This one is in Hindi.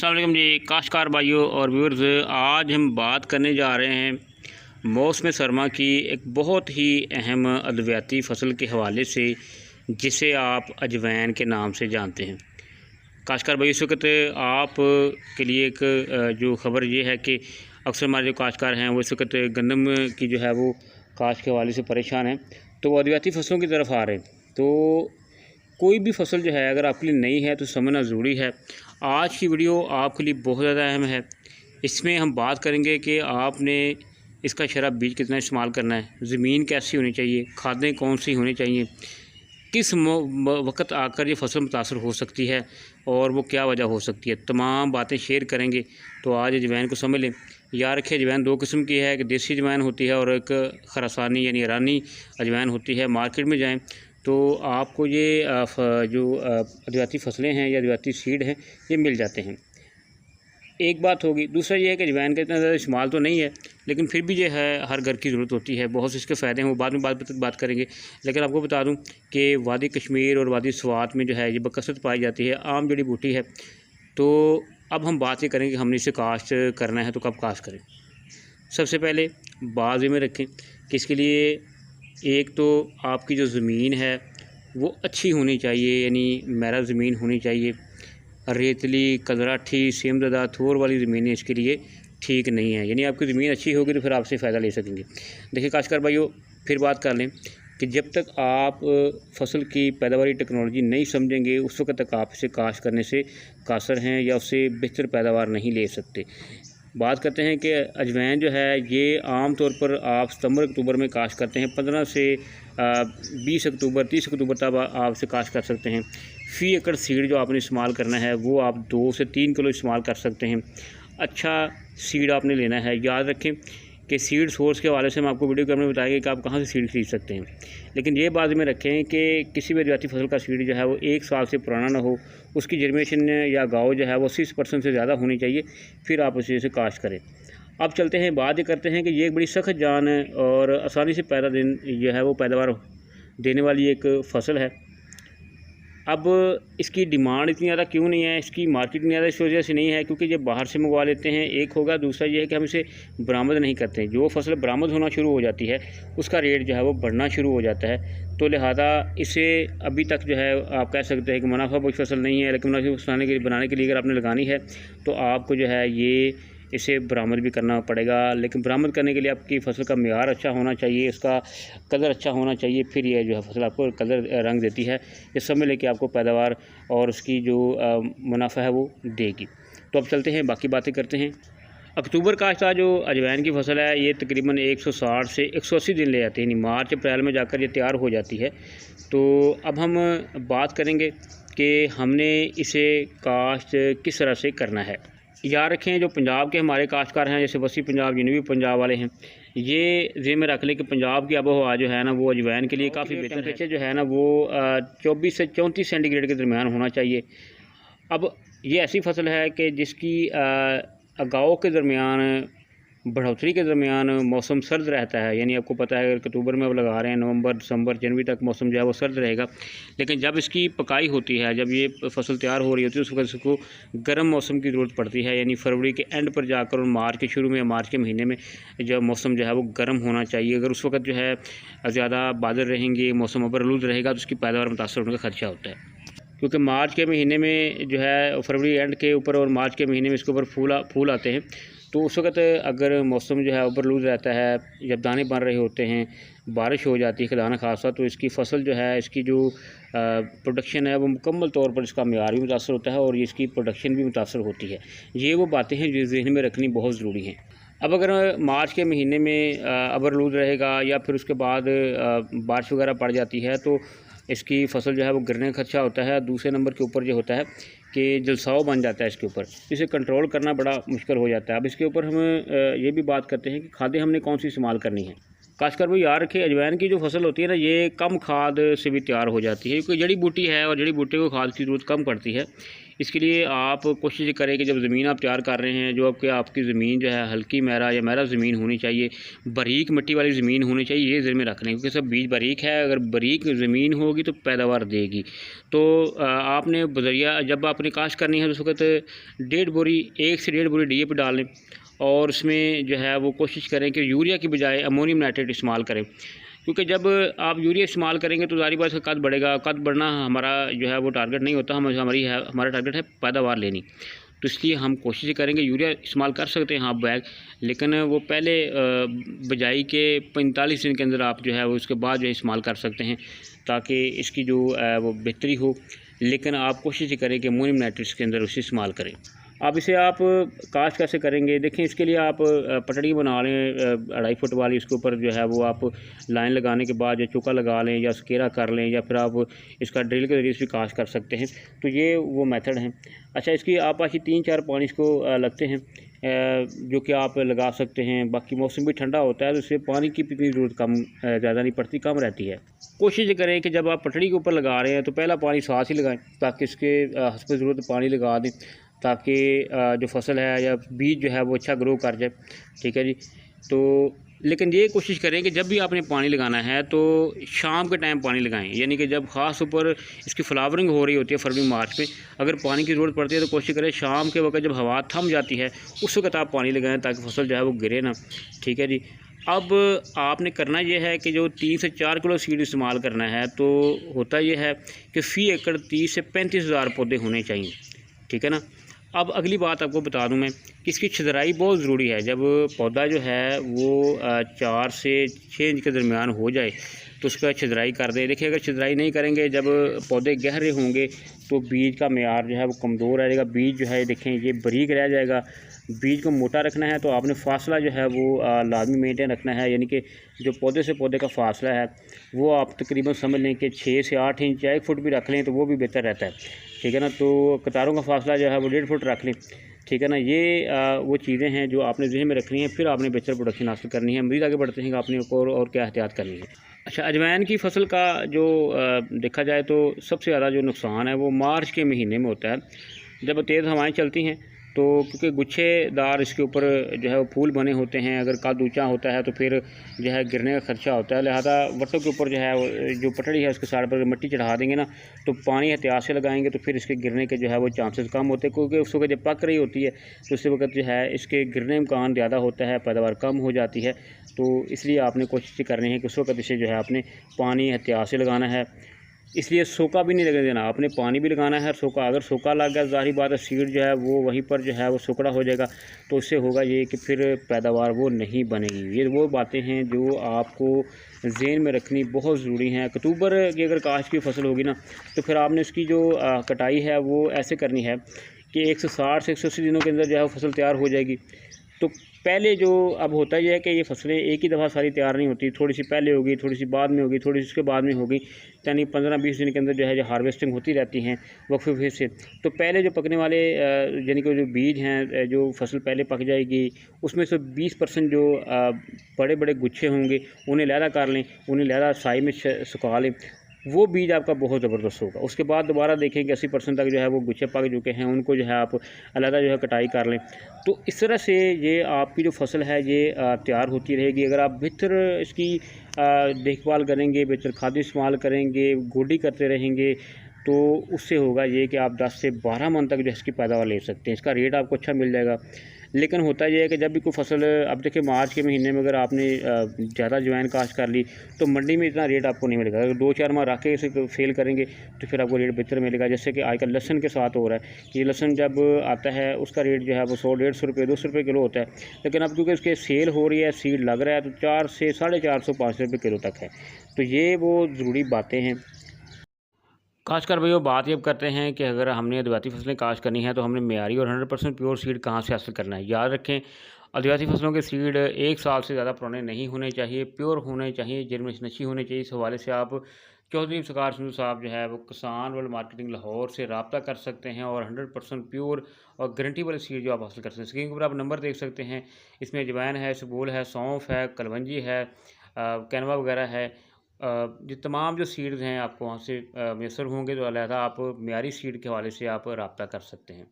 अस्सलाम वालेकुम जी काश्तकार भाइयों और व्यूअर्स, आज हम बात करने जा रहे हैं मौसम सरमा की एक बहुत ही अहम अद्वियाती फसल के हवाले से, जिसे आप अजवाइन के नाम से जानते हैं। काश्तकार भाई, इस वक्त आप के लिए एक जो ख़बर ये है कि अक्सर हमारे जो काश्तकार हैं वो इस वक्त गंदम की जो है वो काश्त के हवाले से परेशान हैं, तो वो अद्वियाती फसलों की तरफ आ रहे हैं। तो कोई भी फसल जो है अगर आपके लिए नई है तो समझना ज़रूरी है। आज की वीडियो आपके लिए बहुत ज़्यादा अहम है। इसमें हम बात करेंगे कि आपने इसका शरा बीज कितना इस्तेमाल करना है, ज़मीन कैसी होनी चाहिए, खादें कौन सी होनी चाहिए, किस वक्त आकर ये फसल मुतासर हो सकती है और वो क्या वजह हो सकती है, तमाम बातें शेयर करेंगे। तो आज अजवाइन को समझ लें। याद रखिए, अजवाइन दो किस्म की है, एक देसी अजवाइन होती है और एक खरासानी यानी ईरानी अजवाइन होती है। मार्केट में जाएँ तो आपको ये जो अद्वियाती फसलें हैं या अद्वियाती सीड हैं ये मिल जाते हैं। एक बात होगी। दूसरा ये है कि अजवाइन का इतना ज़्यादा इस्तेमाल तो नहीं है, लेकिन फिर भी जो है हर घर की ज़रूरत होती है। बहुत से इसके फ़ायदे हैं, वो बाद में बात करेंगे। लेकिन आपको बता दूं कि वादी कश्मीर और वादी स्वात में जो है ये बकसरत पाई जाती है, आम जड़ी बूटी है। तो अब हम बात ये करेंगे कि हमने इसे काश्त करना है तो कब काश्त करें। सबसे पहले बाज़ में रखें कि इसके लिए एक तो आपकी जो ज़मीन है वो अच्छी होनी चाहिए, यानी मैरा ज़मीन होनी चाहिए। रेतली, कलराठी, सेमज़दा, थोर वाली ज़मीनें इसके लिए ठीक नहीं है। यानी आपकी ज़मीन अच्छी होगी तो फिर आपसे फ़ायदा ले सकेंगे। देखिए काश्तकार भाइयों, फिर बात कर लें कि जब तक आप फसल की पैदावारी टेक्नोलॉजी नहीं समझेंगे उस वक्त तक आप इसे काश्त करने से कासर हैं या उससे बेहतर पैदावार नहीं ले सकते। बात करते हैं कि अजवाइन जो है ये आम तौर पर आप सितंबर अक्टूबर में काश्त करते हैं। 15 से 20 अक्टूबर 30 अक्टूबर तक आप इसे काश्त कर सकते हैं। फ़ी एकड़ सीड जो आपने इस्तेमाल करना है वो आप 2 से 3 किलो इस्तेमाल कर सकते हैं। अच्छा सीड आपने लेना है। याद रखें कि सीड सोर्स के हवाले से हम आपको वीडियो के में बताएंगे कि आप कहाँ से सीड खरीद सकते हैं। लेकिन ये बात में रखें कि किसी भी अद्वियाती फसल का सीड जो है वो 1 साल से पुराना ना हो, उसकी जर्मिनेशन या गाँव जो है वो 80% से ज़्यादा होनी चाहिए, फिर आप उसे काश्त करें। अब चलते हैं, बात ये करते हैं कि ये एक बड़ी सख्त जान है और आसानी से जो है वो पैदावार देने वाली एक फ़सल है। अब इसकी डिमांड इतनी ज़्यादा क्यों नहीं है, इसकी मार्केट इतनी ज़्यादा इस वजह से नहीं है क्योंकि ये बाहर से मंगवा लेते हैं, एक होगा। दूसरा ये है कि हम इसे बरामद नहीं करते हैं। जो फसल बरामद होना शुरू हो जाती है उसका रेट जो है वो बढ़ना शुरू हो जाता है। तो लिहाजा इसे अभी तक जो है आप कह सकते हैं कि मुनाफा बख्श फसल नहीं है, लेकिन मुनाफा बनाने के लिए अगर आपने लगानी है तो आपको जो है ये इसे बरामद भी करना पड़ेगा। लेकिन बरामद करने के लिए आपकी फसल का मेयार अच्छा होना चाहिए, उसका कलर अच्छा होना चाहिए, फिर यह जो है फसल आपको कलर रंग देती है। ये समझ लें कि आपको पैदावार और उसकी जो मुनाफा है वो देगी। तो अब चलते हैं, बाकी बातें करते हैं। अक्टूबर काश्त जो अजवाइन की फसल है ये तकरीबन 160 से 180 दिन ले जाती है, यानी मार्च अप्रैल में जाकर ये तैयार हो जाती है। तो अब हम बात करेंगे कि हमने इसे काश्त किस तरह से करना है। याद रखें, जो पंजाब के हमारे काश्तकार हैं, जैसे वसी पंजाब, जनूबी पंजाब वाले हैं, ये ज़हन में रख लें कि पंजाब की आबोहवा जो है ना वो अजवाइन के लिए काफ़ी बेहतर है। टेम्परेचर जो है ना वो 24 से 34 सेंटीग्रेड के दरमियान होना चाहिए। अब ये ऐसी फसल है कि जिसकी गाँव के दरमियान बढ़ोतरी के दरमियान मौसम सर्द रहता है। यानी आपको पता है अक्टूबर में अब लगा रहे हैं, नवंबर, दिसंबर, जनवरी तक मौसम जो है वो सर्द रहेगा। लेकिन जब इसकी पकाई होती है, जब ये फसल तैयार हो रही होती है, उस वक्त इसको गर्म मौसम की ज़रूरत पड़ती है। यानी फरवरी के एंड पर जाकर और मार्च के शुरू में, मार्च के महीने में जब मौसम जो है वो गर्म होना चाहिए। अगर उस वक्त जो है ज़्यादा बादल रहेंगे, मौसम अबरआलूद रहेगा तो उसकी पैदावार मुतासर होने का खदशा होता है। क्योंकि मार्च के महीने में जो है फरवरी एंड के ऊपर और मार्च के महीने में इसके ऊपर फूल आते हैं। तो उस वक्त अगर मौसम जो है ओवरलूज रहता है, जब दाने बन रहे होते हैं, बारिश हो जाती है खुदा न खासा, तो इसकी फसल जो है, इसकी जो प्रोडक्शन है वो मुकम्मल तौर पर इसका मेयार भी मुतासर होता है और इसकी प्रोडक्शन भी मुतासर होती है। ये वो बातें हैं जो ज़हन में रखनी बहुत ज़रूरी हैं। अब अगर मार्च के महीने में ओवरलूज रहेगा या फिर उसके बाद बारिश वगैरह पड़ जाती है तो इसकी फसल जो है वो गिरने का खदशा होता है। दूसरे नंबर के ऊपर जो होता है कि जलसाव बन जाता है इसके ऊपर, इसे कंट्रोल करना बड़ा मुश्किल हो जाता है। अब इसके ऊपर हम ये भी बात करते हैं कि खादें हमने कौन सी इस्तेमाल करनी है। खासकर भाई याद रखें, अजवाइन की जो फसल होती है ना, ये कम खाद से भी तैयार हो जाती है, क्योंकि जड़ी बूटी है और जड़ी बूटी को खाद की ज़रूरत कम पड़ती है। इसके लिए आप कोशिश करें कि जब ज़मीन आप तैयार कर रहे हैं, जो आपकी ज़मीन जो है हल्की मैरा या मैरा ज़मीन होनी चाहिए, बारीक मिट्टी वाली ज़मीन होनी चाहिए, ये ज़हन में रख लें, क्योंकि सब बीज बारीक है। अगर बारीक ज़मीन होगी तो पैदावार देगी। तो आपने बजरिया जब आपने काश्त करनी है तो उस वक्त 1 से 1.5 बोरी DAP डाल लें, और उसमें जो है वो कोशिश करें कि यूरिया की बजाय अमोनियम नाइट्रेट इस्तेमाल करें, क्योंकि जब आप यूरिया इस्तेमाल करेंगे तो ज़ाहिर बात है कद बढ़ेगा। कद बढ़ना हमारा जो है वो टारगेट नहीं होता, हमारा टारगेट है पैदावार लेनी। तो इसलिए हम कोशिश करेंगे, यूरिया इस्तेमाल कर सकते हैं आप बैग, लेकिन वो पहले बिजाई के 45 दिन के अंदर आप जो है वो उसके बाद जो है इस्तेमाल कर सकते हैं, ताकि इसकी जो वो बेहतरी हो। लेकिन आप कोशिश करें कि अमोनियम नाइट्रेट के अंदर उसे इस्तेमाल करें। अब इसे आप काश्त कैसे करेंगे, देखें, इसके लिए आप पटड़ी बना लें 2.5 फुट वाली। इसके ऊपर जो है वो आप लाइन लगाने के बाद या चौका लगा लें या स्केरा कर लें, या फिर आप इसका ड्रिल के ज़रिए से भी काश्त कर सकते हैं। तो ये वो मेथड हैं। अच्छा, इसकी आप 3-4 पानी इसको लगते हैं, जो कि आप लगा सकते हैं। बाकी मौसम भी ठंडा होता है तो इससे पानी की इतनी ज़रूरत कम ज़्यादा नहीं पड़ती, कम रहती है। कोशिश करें कि जब आप पटड़ी के ऊपर लगा रहे हैं तो पहला पानी साथ ही लगाएं, ताकि इसके हस्ब ज़रूरत पानी लगा दें, ताकि जो फसल है या बीज जो है वो अच्छा ग्रो कर जाए। ठीक है जी। तो लेकिन ये कोशिश करें कि जब भी आपने पानी लगाना है तो शाम के टाइम पानी लगाएं, यानी कि जब ख़ास ऊपर इसकी फ्लावरिंग हो रही होती है फरवरी मार्च में, अगर पानी की ज़रूरत पड़ती है तो कोशिश करें शाम के वक्त जब हवा थम जाती है उस वक्त आप पानी लगाएं, ताकि फसल जो है वो गिरे ना। ठीक है जी। अब आपने करना यह है कि जो 3 से 4 किलो सीड इस्तेमाल करना है, तो होता यह है कि फ़ी एकड़ 30 से 35 हज़ार पौधे होने चाहिए। ठीक है ना। अब अगली बात आपको बता दूं मैं कि इसकी छिदराई बहुत ज़रूरी है। जब पौधा जो है वो 4 से 6 इंच के दरमियान हो जाए तो उसका छिदराई कर दें। देखिए, अगर छिदराई नहीं करेंगे, जब पौधे गहरे होंगे तो बीज का मेयार जो है वो कमज़ोर रहेगा। बीज जो है देखें ये बारीक रह जाएगा। बीज को मोटा रखना है तो आपने फासला जो है वो लाजमी मेंटेन रखना है, यानी कि जो पौधे से पौधे का फासला है वो आप तकरीबन समझ लें कि 6 से 8 इंच या 1 फुट भी रख लें तो वो भी बेहतर रहता है। ठीक है ना। तो कतारों का फासला जो है वो 1.5 फुट रख लें। ठीक है ना। ये वो चीज़ें हैं जो आपने ज़हन में रखनी है, फिर आपने बेहतर प्रोडक्शन हासिल करनी है। मज़ीद आगे बढ़ते हैं कि आपने और क्या एहतियात करनी है। अच्छा, अजवाइन की फसल का जो देखा जाए तो सबसे ज़्यादा जो नुकसान है वो मार्च के महीने में होता है, जब तेज़ हवाएं चलती हैं। तो क्योंकि गुच्छेदार इसके ऊपर जो है वो फूल बने होते हैं, अगर कद ऊंचा होता है तो फिर जो है गिरने का खर्चा होता है। लिहाजा वट्टों के ऊपर जो है जो पटड़ी है उसके साइड पर मिट्टी चढ़ा देंगे ना, तो पानी एहतियात से लगाएंगे तो फिर इसके गिरने के जो है वो चांसेस कम होते हैं, क्योंकि उस वक्त जब पक रही होती है तो उस वक्त जो है इसके गिरने का इम्कान ज़्यादा होता है, पैदावार कम हो जाती है। तो इसलिए आपने कोशिश करनी है कि उस वक्त इसे जो है आपने पानी एहतियात से लगाना है। इसलिए सोका भी नहीं लगने देना, आपने पानी भी लगाना है। सोका, अगर सोका लग गया ज़ाहिर बात है सीड जो है वो वहीं पर जो है वो सुखड़ा हो जाएगा, तो उससे होगा ये कि फिर पैदावार वो नहीं बनेगी। ये वो बातें हैं जो आपको ज़हन में रखनी बहुत ज़रूरी हैं। अक्टूबर की अगर काश्त की फसल होगी ना, तो फिर आपने उसकी जो कटाई है वो ऐसे करनी है कि 160 से 180 दिनों के अंदर जो है फसल तैयार हो जाएगी। तो पहले जो अब होता यह है कि ये फसलें एक ही दफ़ा सारी तैयार नहीं होती, थोड़ी सी पहले होगी, थोड़ी सी बाद में होगी, थोड़ी सी उसके बाद में होगी, यानी 15-20 दिन के अंदर जो है जो हार्वेस्टिंग होती रहती हैं वक्फे से। तो पहले जो पकने वाले यानी कि जो बीज हैं, जो फसल पहले पक जाएगी, उसमें से 20% जो बड़े बड़े गुच्छे होंगे उन्हें लहदा कर लें, उन्हें लहदा साई में सुखा लें। वो बीज आपका बहुत ज़बरदस्त होगा। उसके बाद दोबारा देखें कि 80% तक जो है वो गुच्छे पक चुके हैं, उनको जो है आप अलहदा जो है कटाई कर लें। तो इस तरह से ये आपकी जो फसल है ये तैयार होती रहेगी। अगर आप बेहतर इसकी देखभाल करेंगे, बेहतर खाद इस्तेमाल करेंगे, गोडी करते रहेंगे, तो उससे होगा ये कि आप 10 से 12 मन तक जो है इसकी पैदावार ले सकते हैं। इसका रेट आपको अच्छा मिल जाएगा। लेकिन होता यह है कि जब भी कोई फसल, अब देखिए मार्च के महीने में अगर आपने ज़्यादा अजवाइन काश्त कर ली तो मंडी में इतना रेट आपको नहीं मिलेगा। अगर 2-4 माह रख के इसे फेल करेंगे तो फिर आपको रेट बेहतर मिलेगा। जैसे कि आजकल लहसुन के साथ हो रहा है कि लहसुन जब आता है उसका रेट जो है वो 100-150 रुपये 200 रुपये किलो होता है, लेकिन अब क्योंकि उसके सेल हो रही है, सीड लग रहा है, तो 4 से 450-500 रुपये किलो तक है। तो ये वो ज़रूरी बातें हैं। खासकर भाई वो बात ये अब करते हैं कि अगर हमने अद्वितीय फसलें काश्त करनी है तो हमने मेयारी और 100% प्योर सीड कहाँ से हासिल करना है। याद रखें, अद्वितीय फसलों के सीड 1 साल से ज़्यादा पुराने नहीं होने चाहिए, प्योर होने चाहिए, जिनमें नशी होनी चाहिए। इस हवाले से आप चौधरी इफ्तिखार संधू साहब जो है वो किसान वर्ल्ड मार्केटिंग लाहौर से रब्ता कर सकते हैं और 100% प्योर और गारंटी वाले सीड जो आप हासिल कर सकते हैं। स्क्रीन पर आप नंबर देख सकते हैं, इसमें अजवाइन है, सबूल है, सौंफ है, कलवंजी है, कैनवा वगैरह है, ये तमाम जो सीड्स हैं आपको वहाँ से मैसर होंगे, तो अलहदा आप मियारी सीड के हवाले से आप रब्ता कर सकते हैं।